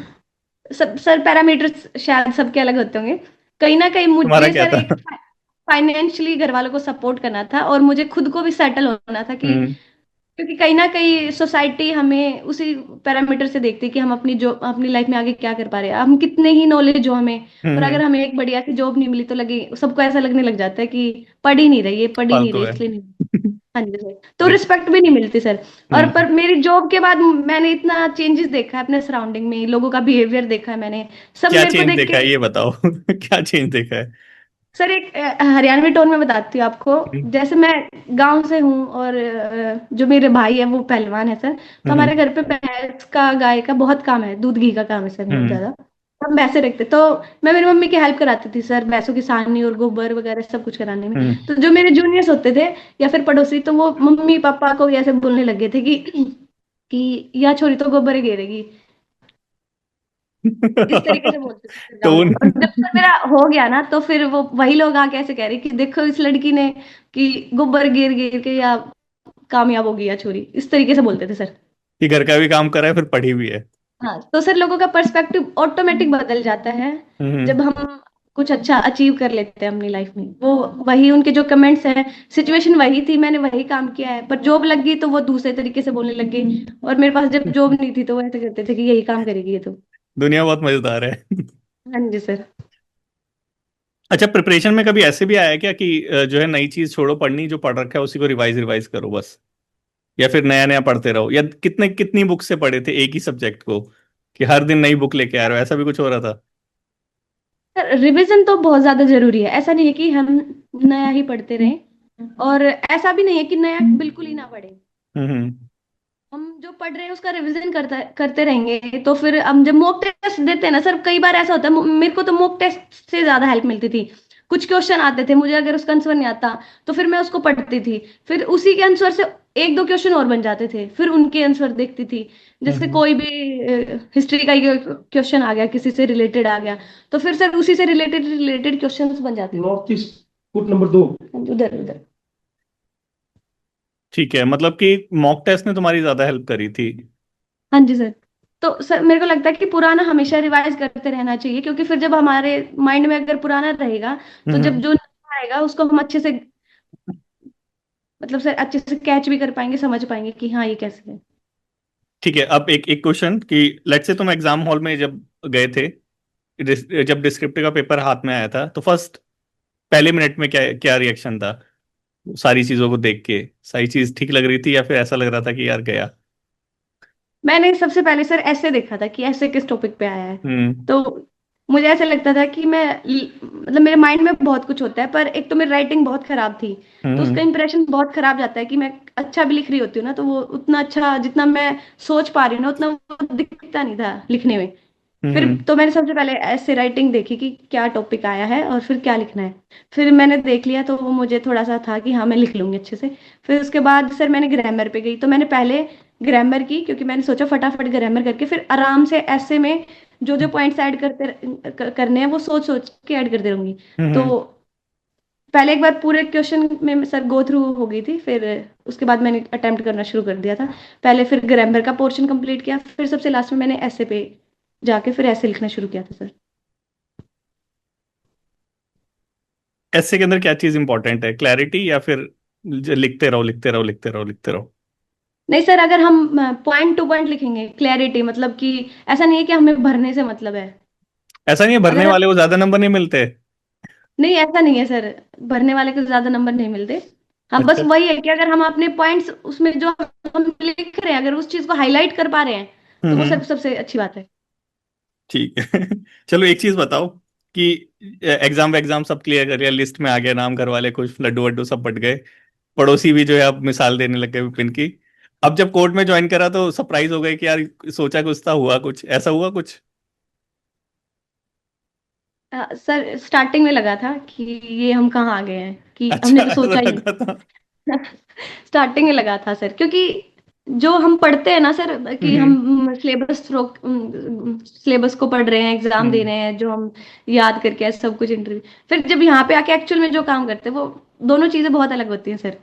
सब सर पैरामीटर्स शायद सबके अलग होते होंगे। कहीं ना कहीं तुम्हारा मुझे क्या सर था? एक फाइनेंशियली घर वालों को सपोर्ट करना था, और मुझे खुद को भी सेटल होना था कि, हम्म। क्योंकि कहीं ना कहीं सोसाइटी हमें उसी पैरामीटर से देखती है कि हम अपनी लाइफ में आगे क्या कर पा रहे हैं, हम कितने ही नॉलेज हो हमें। पर हम्म। अगर हमें एक बढ़िया सी जॉब नहीं मिली तो लगे सबको ऐसा लगने लग जाता है कि पढ़ ही नहीं रही, ये पढ़ ही नहीं फालतू रही है। इसलिए नहीं। हाँ जी सर, तो देख। रिस्पेक्ट भी नहीं मिलती सर। और हम्म। पर मेरी जॉब के बाद मैंने इतना चेंजेस देखा है अपने सराउंडिंग में, लोगों का बिहेवियर देखा है मैंने, सब क्या मेरे को चेंज देख देखा के। है ये बताओ। क्या चेंज देखा है? सर एक हरियाणवी टोन में बताती हूँ आपको। हम्म। जैसे मैं गांव से हूँ, और जो मेरे भाई है वो पहलवान है सर। तो हम्म। हमारे घर पे भैंस का गाय का बहुत काम है, दूध घी का काम है सर बहुत हम्म। ज्यादा। हम भैंसे रखते, तो मैं मेरी मम्मी की हेल्प कराती थी सर, भैंसों की सानी और गोबर वगैरह सब कुछ कराने में। हम्म। तो जो मेरे जूनियर्स होते थे या फिर पड़ोसी, तो वो मम्मी पापा को ऐसे बोलने लगे थे कि यह छोरी तो गोबर ही घेरेगी, इस तरीके से बोलते थे फिर गाँव में। टोन। और जब सर मेरा हो गया ना, तो फिर वो वही लोग आके ऐसे कह रहे कि देखो इस लड़की ने कि गोबर गिर गिर के या कामयाब होगी या छोरी, इस तरीके से बोलते थे सर। कि घर का भी काम कर रहा है फिर पढ़ी भी है। हाँ, तो सर लोगों का पर्सपेक्टिव ऑटोमेटिक बदल जाता है हम्म। जब हम कुछ अच्छा अचीव कर लेते हैं अपनी लाइफ में। वो वही उनके जो कमेंट्स हैं, सिचुएशन वही थी, मैंने वही काम किया है, पर जॉब लग गई तो वो दूसरे तरीके से बोलने लग गए। और मेरे पास जब जॉब नहीं थी तो वो ऐसे कहते थे कि यही काम करेगी ये तो। दुनिया बहुत मजेदार है। हाँ जी सर। अच्छा, प्रिपरेशन में कभी ऐसे भी आया क्या कि जो है नई चीज छोड़ो पढ़नी, जो पढ़ रखा है उसी को रिवाइज रिवाइज करो बस? या फिर नया नया पढ़ते रहो? या कितने कितनी बुक से पढ़े थे एक ही सब्जेक्ट को, कि हर दिन नई बुक लेके आ रहे हो, ऐसा भी कुछ हो रहा था? रिवीजन तो बहुत ज्यादा जरूरी है, ऐसा नहीं है कि हम नया ही पढ़ते रहें, और ऐसा भी नहीं है कि नया बिल्कुल ही ना पढ़े। हम्म। हम जो पढ़ रहे हैं उसका रिवीजन करते रहेंगे, तो फिर हम जब मॉक टेस्ट देते हैं ना सर, कई बार ऐसा होता है, मेरे को तो मॉक टेस्ट से ज्यादा हेल्प मिलती थी। कुछ क्वेश्चन आते थे मुझे, अगर उसका आंसर नहीं आता तो फिर मैं उसको पढ़ती थी, फिर उसी के आंसर से एक दो क्वेश्चन और बन जाते थे, फिर उनके आंसर देखती थी। जैसे हम्म। कोई भी हिस्ट्री का क्वेश्चन आ गया, किसी से रिलेटेड आ गया, तो फिर सर उसी से रिलेटेड रिलेटेड क्वेश्चंस बन जाते थे। नॉर्थ ईस्ट फुट नंबर 2, उधर उधर। ठीक है, मतलब कि मॉक टेस्ट ने तुम्हारी ज्यादा हेल्प करी थी। हाँ जी सर। तो सर मेरे को लगता है कि पुराना हमेशा रिवाइज करते रहना चाहिए, क्योंकि फिर जब हमारे माइंड में अगर पुराना रहेगा, तो जब हम्म। जो नया आएगा उसको हम अच्छे से, मतलब सर अच्छे से कैच भी कर पाएंगे, समझ पाएंगे कि हाँ ये कैसे है। ठीक है, अब एक एक क्वेश्चन कि लेट्स से तुम एग्जाम हॉल में जब गए थे, जब डिस्क्रिप्टिव का पेपर हाथ में आया था, तो फर्स्ट पहले मिनट में क्या क्या रिएक्शन था? सारी चीजों को देख के सारी चीज ठीक लग रही थी या फिर ऐसा लग रहा था कि यार गया? मैंने सबसे पहले सर ऐसे देखा था कि ऐसे किस टॉपिक पे आया है। हम्म। तो मुझे ऐसा लगता था कि मतलब मेरे माइंड में बहुत कुछ होता है, पर एक तो मेरी राइटिंग बहुत खराब थी, तो उसका हम्म। इंप्रेशन बहुत खराब जाता है कि मैं अच्छा भी लिख रही होती हूँ ना, तो वो उतना अच्छा जितना मैं सोच पा रही हूँ ना उतना वो दिखता नहीं था लिखने में। फिर हम्म। तो मैंने सबसे पहले ऐसे राइटिंग देखी कि क्या टॉपिक आया है और फिर क्या लिखना है। फिर मैंने देख लिया तो वो मुझे थोड़ा सा था कि हाँ मैं लिख लूंगी अच्छे से। फिर उसके बाद सर मैंने ग्रामर पे गई, तो मैंने पहले ग्रामर की, क्योंकि मैंने सोचा फटाफट ग्रामर करके फिर आराम से ऐसे में जो जो पॉइंट्स ऐड करने हैं वो सोच सोच के ऐड करते रहूंगी। तो हम्म। पहले एक बार पूरे क्वेश्चन में सर गो थ्रू हो गई थी, फिर उसके बाद मैंने अटेम्प्ट करना शुरू कर दिया था। पहले फिर ग्रामर का पोर्शन कंप्लीट किया, फिर सबसे लास्ट में मैंने ऐसे पे जाके फिर ऐसे लिखना शुरू किया था सर। ऐसे के अंदर क्या चीज इंपॉर्टेंट है, क्लैरिटी या फिर लिखते रहो लिखते रहो लिखते रहो लिखते रहो? नहीं सर, अगर हम पॉइंट टू पॉइंट लिखेंगे, क्लैरिटी मतलब कि ऐसा नहीं है कि हमें भरने से मतलब है। ऐसा नहीं है भरने अगर वाले को ज्यादा नंबर नहीं मिलते? नहीं, ऐसा नहीं है सर, भरने वाले को ज्यादा नंबर नहीं मिलते। हाँ, बस अच्छा। वही है कि अगर हम अपने पॉइंट्स उसमें जो हम लिख रहे हैं अगर उस चीज को हाईलाइट कर पा रहे हैं, तो वो हम्म। सब सबसे अच्छी बात है। ठीक है। चलो एक चीज बताओ कि एग्जाम एग्जाम सब क्लियर कर लिया, लिस्ट में आ गया नाम, घर वाले कुछ, लड्डू वड्डू सब बट गए, पड़ोसी भी जो है अब मिसाल देने लग गए विपिन की, अब जब कोर्ट में ज्वाइन करा तो सरप्राइज हो गए कि यार सोचा कुछ था, हुआ कुछ, ऐसा हुआ कुछ? सर स्टार्टिंग में लगा था कि ये हम कहाँ आ गए हैं, कि हमने अच्छा, तो ऐसा सोचा ही लगा था। नहीं। स्टार्टिंग में लगा था सर, क्योंकि जो हम पढ़ते हैं ना सर, कि हम्म हम सिलेबस को पढ़ रहे हैं, एग्जाम दे हम्म रहे हैं, जो हम याद करके सब कुछ इंटरव्यू, फिर जब यहाँ पे आके एक्चुअल में जो काम करते हैं वो दोनों चीजें बहुत अलग होती हैं सर।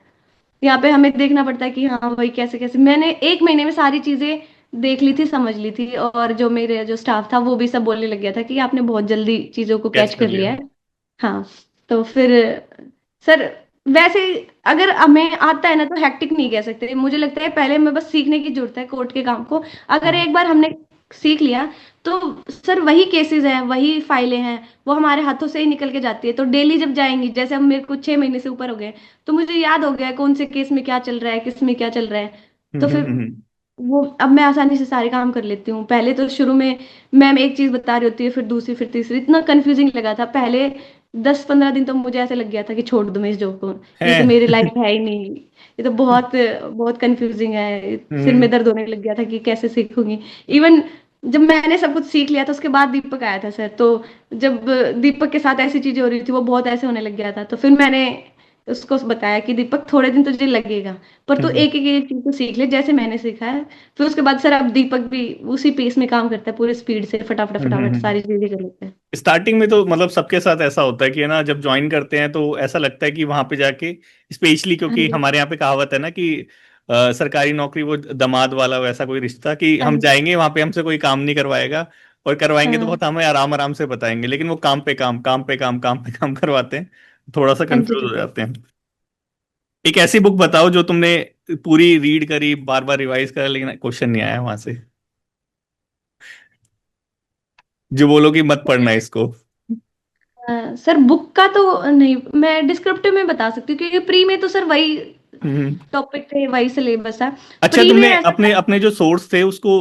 यहाँ पे हमें देखना पड़ता है कि हाँ भाई कैसे कैसे, मैंने 1 महीने में सारी चीजें देख ली थी, समझ ली थी, और जो मेरे जो स्टाफ था वो भी सब बोलने लग गया था कि आपने बहुत जल्दी चीजों को कैच कैच कर कर लिया। लिया है। हाँ। तो फिर सर, वैसे अगर हमें आता है ना तो हैक्टिक नहीं कह सकते, मुझे लगता है पहले हमें बस सीखने की जरूरत है कोर्ट के काम को। अगर हम्म एक बार हमने सीख लिया तो सर वही केसेस हैं, वही फाइलें हैं, वो हमारे हाथों से ही निकल के जाती है। तो डेली जब जाएंगी, जैसे अब मेरे को 6 महीने से ऊपर हो गए, तो मुझे याद हो गया है कौन से केस में क्या चल रहा है, किस में क्या चल रहा है। तो फिर हम्म। वो अब मैं आसानी से सारे काम कर लेती हूँ। पहले तो शुरू में मैम एक चीज बता रही होती है, फिर दूसरी, फिर तीसरी, इतना कंफ्यूजिंग लगा था पहले। 10-15 दिन तो मुझे ऐसे लग गया था कि छोड़ दूं मैं इस जॉब को, ये तो है। मेरी लाइफ है ही नहीं, ये तो बहुत बहुत कंफ्यूजिंग है। सिर हम्म में दर्द होने लग गया था कि कैसे सीखूंगी। इवन जब मैंने सब कुछ सीख लिया था उसके बाद दीपक आया था सर, तो जब दीपक के साथ ऐसी चीजें हो रही थी, वो बहुत ऐसे होने लग गया था, तो फिर मैंने उसको बताया कि दीपक थोड़े दिन तुझे लगेगा, पर तू हम्म एक एक एक चीज को सीख ले जैसे मैंने सीखा है। फिर उसके बाद सर अब दीपक भी उसी पेस में काम करता है, पूरे स्पीड से फटाफट फटाफट हम्म। सारी चीजें कर लेते हैं। स्टार्टिंग में तो मतलब सबके साथ ऐसा होता है कि है ना, जब ज्वाइन करते हैं तो ऐसा लगता है कि वहां पे जाके, स्पेशली हाँ क्योंकि जी। हमारे यहाँ पे कहावत है ना कि सरकारी नौकरी वो दामाद वाला वैसा कोई रिश्ता, कि हाँ हम जी। जाएंगे वहां पे हमसे कोई काम नहीं करवाएगा, और करवाएंगे तो हाँ। बहुत हमें आराम आराम से बताएंगे, लेकिन वो काम पे काम, काम पे काम, काम पे काम करवाते हैं, थोड़ा सा हाँ जी कंफ्यूज हो बिल्कुल। जाते हैं। एक ऐसी बुक बताओ जो तुमने पूरी रीड करी, बार बार रिवाइज करा, लेकिन क्वेश्चन नहीं आया वहां से, जो बोलो कि मत पढ़ना इसको। सर बुक का तो नहीं, मैं डिस्क्रिप्टिव में बता सकती हूँ, क्योंकि प्री में तो सर वही हम्म। टॉपिक थे, वही सिलेबस है। अच्छा, प्री में तुमने ऐसा अपने था। अपने जो सोर्स थे उसको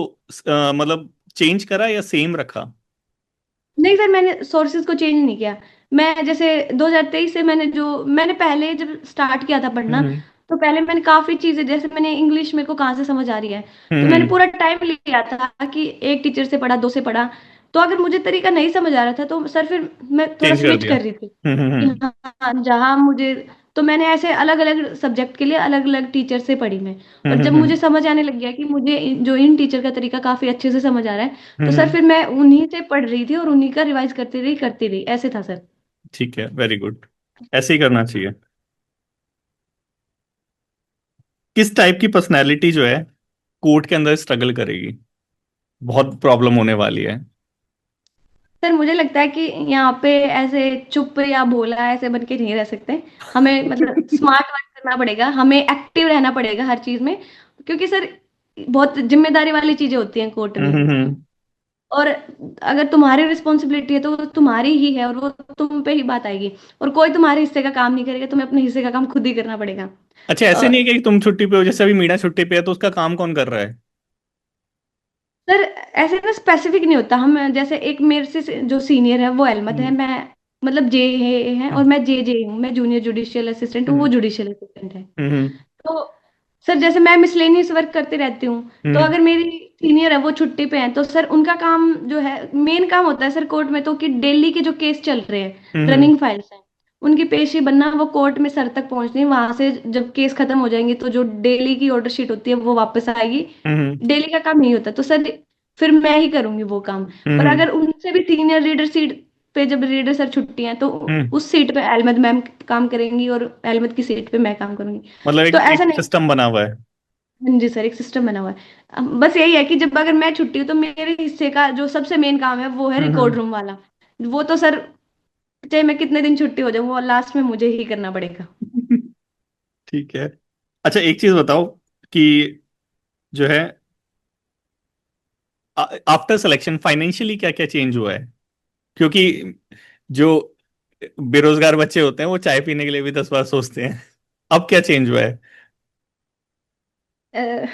मतलब चेंज करा या सेम रखा? नहीं सर, मैंने सोर्सेज को चेंज नहीं किया। मैं जैसे 2023 से मैंने पहले जब स्टार्ट किया था पढ़ना, हम्म तो पहले मैंने काफी चीजें, जैसे मैंने इंग्लिश मेरे को कहाँ से समझ आ रही है, तो मैंने हम्म। पूरा टाइम लिया था कि एक टीचर से पढ़ा, दो से पढ़ा। तो अगर मुझे तरीका नहीं समझ आ रहा था तो सर फिर मैं थोड़ा चेंज कर स्विच दिया। कर रही थी कि हम्म। हाँ जहाँ मुझे, तो मैंने ऐसे अलग अलग सब्जेक्ट के लिए अलग अलग टीचर से पढ़ी मैं। और जब मुझे हम्म। समझ आने लग गया कि मुझे जो इन टीचर का तरीका काफी अच्छे से समझ आ रहा है, तो सर हम्म। फिर मैं उन्हीं से पढ़ रही थी और उन्हीं का रिवाइज करती रही, ऐसे था सर। ठीक है, वेरी गुड, ऐसे ही करना चाहिए। किस टाइप की पर्सनैलिटी जो है कोर्ट के अंदर स्ट्रगल करेगी, बहुत प्रॉब्लम होने वाली है? सर मुझे लगता है कि यहाँ पे ऐसे चुप या भोला ऐसे बन के नहीं रह सकते। हमें मतलब स्मार्ट वर्क करना पड़ेगा, हमें एक्टिव रहना पड़ेगा हर चीज में, क्योंकि सर बहुत जिम्मेदारी वाली चीजें होती हैं कोर्ट में। हम्म। और अगर तुम्हारी रिस्पॉन्सिबिलिटी है तो वो तुम्हारी ही है, और वो तुम पे ही बात आएगी। और कोई तुम्हारे हिस्से का काम नहीं करेगा, तुम्हें अपने हिस्से का काम खुद ही करना पड़ेगा। अच्छा, ऐसे नहीं और है कि तुम छुट्टी पे हो, जैसे अभी मीना छुट्टी पे है तो उसका काम कौन कर रहा है? सर ऐसे ना स्पेसिफिक नहीं होता। हम जैसे एक मेरे से जो सीनियर है वो अहमद है, हम्म मैं मतलब जे है, और मैं जे हूँ, मैं जूनियर जुडिशियल असिस्टेंट हूँ, वो हम्म जुडिशियल असिस्टेंट है। हम्म तो सर जैसे मैं मिसलेनियस वर्क करती रहती हूँ, तो हम्म अगर मेरी सीनियर है वो छुट्टी पे है, तो सर उनका काम जो है, मेन काम होता है सर कोर्ट में तो, कि डेली के जो केस चल रहे हैं, हम्म रनिंग फाइल्स हैं, उनकी पेशी बनना, वो कोर्ट में सर तक पहुंचनी, वहां से जब केस खत्म हो जाएंगे तो जो डेली की ऑर्डर शीट होती है वो वापस आएगी। हम्म डेली का काम यही होता है, तो सर फिर मैं ही करूंगी वो काम। पर हम्म अगर उनसे भी सीनियर रीडर सीट पे, जब रीडर सर छुट्टी हैं, तो हम्म। उस सीट पे अहमद मैम काम करेंगी और अहमद की सीट पे मैं काम करूंगी। मतलब तो एक ऐसा एक नहीं। सिस्टम बना हुआ है। हाँ जी सर, एक सिस्टम बना हुआ है। बस यही है कि जब अगर मैं छुट्टी हूँ तो मेरे हिस्से का जो सबसे मेन काम है वो है रिकॉर्ड हम्म। रूम वाला। वो तो सर चाहे मैं कितने दिन छुट्टी हो जाऊँ, वो लास्ट में मुझे ही करना पड़ेगा। ठीक है। अच्छा, एक चीज बताओ कि जो है आफ्टर सिलेक्शन फाइनेंशियली क्या क्या चेंज हुआ है? क्योंकि जो बेरोजगार बच्चे होते हैं वो चाय पीने के लिए भी 10 बार सोचते हैं। अब क्या चेंज हुआ है? अ,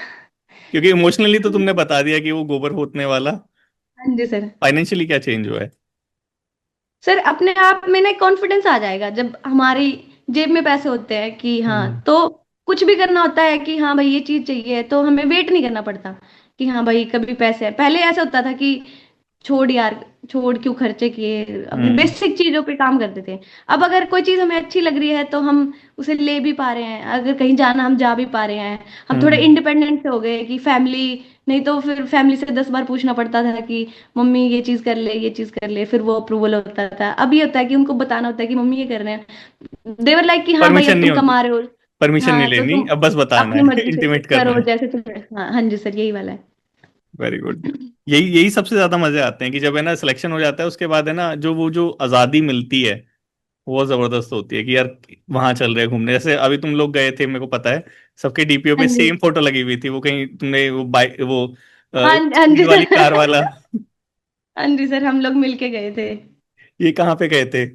क्योंकि इमोशनली तो तुमने बता दिया कि वो गोबर होतने वाला, हाँ जी सर। फाइनेंशियली क्या चेंज हुआ है? सर अपने आप में ना कॉन्फिडेंस आ जाएगा जब हमारी जेब में पैसे होते हैं, कि हाँ हम्म तो कुछ भी करना होता है कि हाँ भाई ये चीज चाहिए, तो हमें वेट नहीं करना पड़ता कि हाँ भाई कभी पैसे है। पहले ऐसा होता था कि छोड़ यार, छोड़ क्यों खर्चे किए, अपनी हम्म। बेसिक चीजों पे काम करते थे। अब अगर कोई चीज हमें अच्छी लग रही है तो हम उसे ले भी पा रहे हैं, अगर कहीं जाना हम जा भी पा रहे हैं। हम थोड़े हम्म। इंडिपेंडेंट से हो गए कि फैमिली, नहीं तो फिर फैमिली से 10 बार पूछना पड़ता था कि मम्मी ये चीज कर ले, ये चीज कर ले, फिर वो अप्रूवल होता था। अब ये होता है कि उनको बताना होता है कि मम्मी ये कर रहे हैं, देवर लाइक कि हाँ भाई परमिशन अब नहीं तुम होती, कमा रहे हो। परमिशन नहीं हाँ तो लेनी, तुम अब बस बताना अपनी है मर्जी से इंटीमेट करना करो है। जैसे तुम्हें, हाँ हाँ जी सर यही वाला है। Very good. यही यही सबसे ज्यादा मजे आते हैं कि जब है ना सिलेक्शन हो जाता है, उसके बाद है ना जो वो जो आजादी मिलती है वो जबरदस्त होती है कि यार वहां चल रहे हैं घूमने। जैसे अभी तुम लोग गए थे, मेरे को पता है, सबके डीपीओ हाँ पे जी, सेम फोटो लगी हुई थी। वो कहीं तुमने वो बाइक वो हाँ हाँ जी स्पीड वाली कार सर। वाला हाँ जी सर, हम लोग मिलके गए थे। ये कहाँ पे गए थे?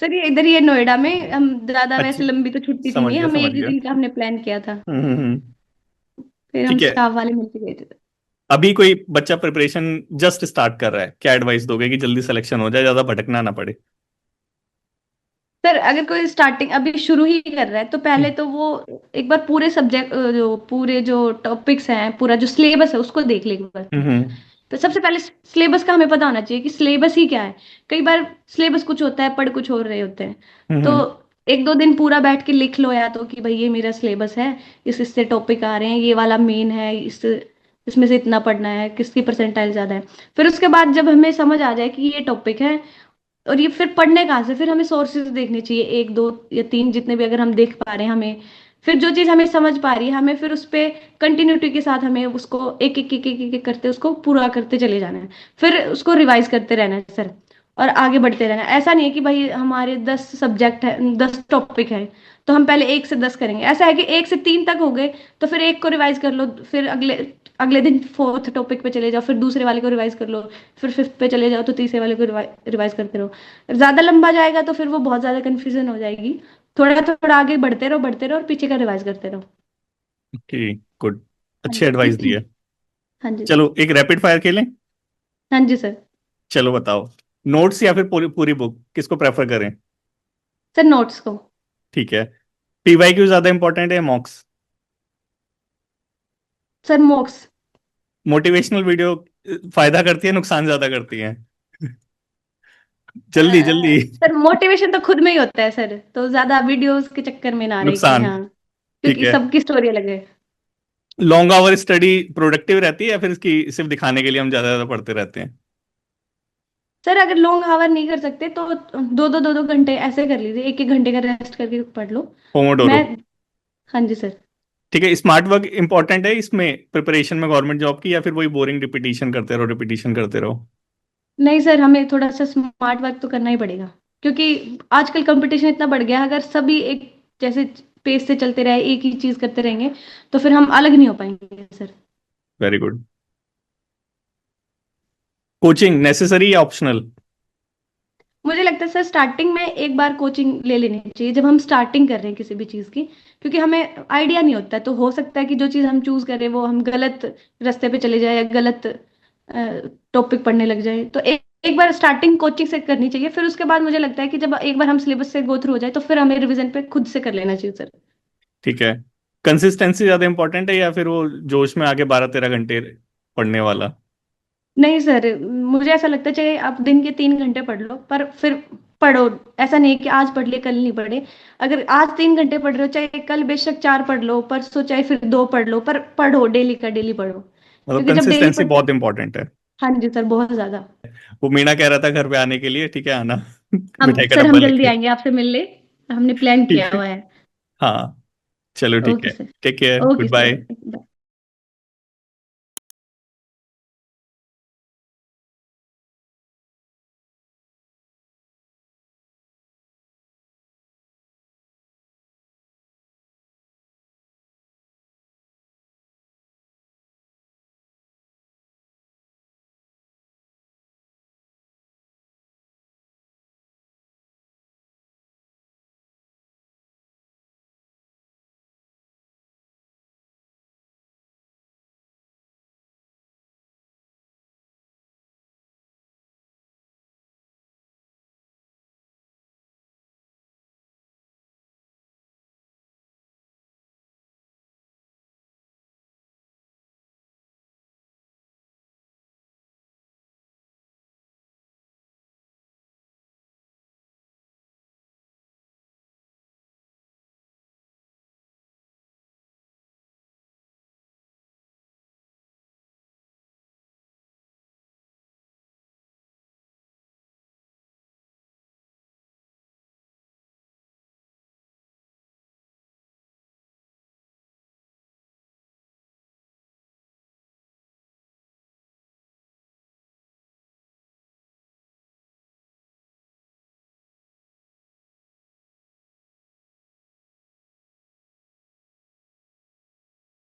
सर ये इधर ही है नोएडा में। हम ज्यादा अच्छी, वैसे लंबी तो छुट्टी थी समझ नहीं, गया हमें समझ एक ही गया। दिन का हमने प्लान किया था। फिर हम ठीक है। स्टाफ वाले मिलके गए थे। अभी कोई बच्चा प्रिपरेशन जस्ट स्टार्ट कर रहा है, क्या एडवाइस दोगे कि जल्दी सिलेक्शन हो जाए, ज्यादा भटकना ना पड़े? सर अगर कोई स्टार्टिंग अभी शुरू ही कर रहा है तो पहले हम्म। तो वो एक बार पूरे सब्जेक्ट, जो पूरे जो टॉपिक्स हैं, पूरा जो सिलेबस है उसको देख ले एक बार। हम्म। तो सबसे पहले सिलेबस का हमें पता होना चाहिए कि सिलेबस ही क्या है। कई बार सिलेबस कुछ होता है, पढ़ कुछ और रहे होते हैं। तो हम्म। 1-2 दिन पूरा बैठ के लिख लो, या तो कि भाई ये मेरा सिलेबस है, इस इससे टॉपिक आ रहे हैं, ये वाला मेन है, इस इसमें से इतना पढ़ना है, किसकी परसेंटाइल ज्यादा है। फिर उसके बाद जब हमें समझ आ जाए कि ये टॉपिक है, और ये फिर पढ़ने कहाँ से, फिर हमें सोर्सेज देखने चाहिए, 1 2 या 3 जितने भी अगर हम देख पा रहे हैं हमें। फिर जो चीज हमें समझ पा रही है हमें फिर उस पे कंटिन्यूटी के साथ हमें उसको एक एक एक एक एक एक करते उसको पूरा करते चले जाना है। फिर उसको रिवाइज करते रहना है सर, और आगे बढ़ते रहना है। ऐसा नहीं है कि भाई हमारे 10 सब्जेक्ट है, 10 टॉपिक है, तो हम पहले 1 से 10 करेंगे। ऐसा है कि 1 से 3 तक हो गए तो फिर एक को रिवाइज कर लो, फिर अगले अगले दिन फोर्थ टॉपिक पे चले जाओ, फिर दूसरे वाले को रिवाइज कर लो, फिर फिफ्थ पे चले जाओ तो तीसरे वाले को रिवाइज करते रहो। ज्यादा लंबा जाएगा तो फिर वो बहुत ज्यादा कंफ्यूजन हो जाएगी। थोड़ा थोड़ा आगे बढ़ते रहो और पीछे का रिवाइज करते रहो। ओके, गुड, हाँ अच्छी एडवाइस दी जी। है। हाँ जी सर। चलो एक रैपिड फायर खेलें। हाँ जी सर। चलो बताओ, नोट्स या फिर पूरी पूरी बुक, किसको प्रेफर करें? सर नोट्स को। ठीक है। पीवाईक्यू ज्यादा इंपॉर्टेंट है मॉक्स? Sir MOOCs. मोटिवेशनल वीडियो फायदा करती है नुकसान ज्यादा करती है? जल्दी जल्दी। सर मोटिवेशन तो खुद में ही होता है सर, तो ज्यादा वीडियोस के चक्कर में ना रहे कि नुकसान। हाँ, ठीक क्योंकि है। सबकी स्टोरी अलग है। लॉन्ग आवर स्टडी प्रोडक्टिव रहती है या फिर इसकी सिर्फ दिखाने के लिए हम ज्यादा ज्यादा पढ़ते रहते हैं? सर अगर लॉन्ग आवर नहीं कर सकते तो 2-2 घंटे ऐसे कर लीजिए, 1-1 घंटे का रेस्ट करके पढ़ लो। पोमोडोरो। मैं, हाँ जी सर। ठीक है, स्मार्ट वर्क इंपॉर्टेंट है इसमें प्रिपरेशन में गवर्नमेंट जॉब की, या फिर वही बोरिंग रिपीटिशन करते रहो रिपीटिशन करते रहो? नहीं सर, हमें थोड़ा सा स्मार्ट वर्क तो करना ही पड़ेगा, क्योंकि आजकल कंपटीशन इतना बढ़ गया है। अगर सभी एक जैसे पेस से चलते रहे, एक ही चीज करते रहेंगे, तो फिर हम अलग नहीं हो पाएंगे sir. Very good. Coaching necessary या ऑप्शनल? मुझे लगता है सर स्टार्टिंग में एक बार कोचिंग ले लेनी चाहिए, जब हम स्टार्टिंग कर रहे हैं किसी भी चीज़ की, क्योंकि हमें आइडिया नहीं होता है। तो हो सकता है कि जो चीज़ हम चूज करें वो हम गलत रास्ते पे चले जाए या गलत टॉपिक पढ़ने लग जाए। तो एक बार स्टार्टिंग कोचिंग से करनी चाहिए। फिर उसके बाद मुझे लगता है कि जब एक बार हम सिलेबस से गो थ्रू हो जाए तो फिर हमें रिवीजन पे खुद से कर लेना चाहिए सर। ठीक है। कंसिस्टेंसी ज्यादा इंपॉर्टेंट है या फिर वो जोश में आके 12 13 घंटे पढ़ने वाला? नहीं सर, मुझे ऐसा लगता है चाहे आप दिन के 3 घंटे पढ़ लो, पर फिर पढ़ो। ऐसा नहीं कि आज पढ़ लिए कल नहीं पढ़े। अगर आज 3 घंटे पढ़ रहे हो, चाहे कल बेशक 4 पढ़ लो, परसों चाहे फिर 2 पढ़ लो, पर पढ़ो, डेली का डेली पढ़ो। मतलब क्योंकि जब डेली कंसिस्टेंसी पढ़ते, बहुत इंपॉर्टेंट है। हाँ जी सर बहुत ज्यादा। वो मीना कह रहा था घर पे आने के लिए, ठीक है आना हम मिठाई का सर डब्बा हम जल्दी लेके। आएंगे आपसे मिलने, हमने प्लान ठीक किया है। हुआ है। हाँ, चलो ठीक ओके है। Sir. Take care, okay good sir. Bye. Bye.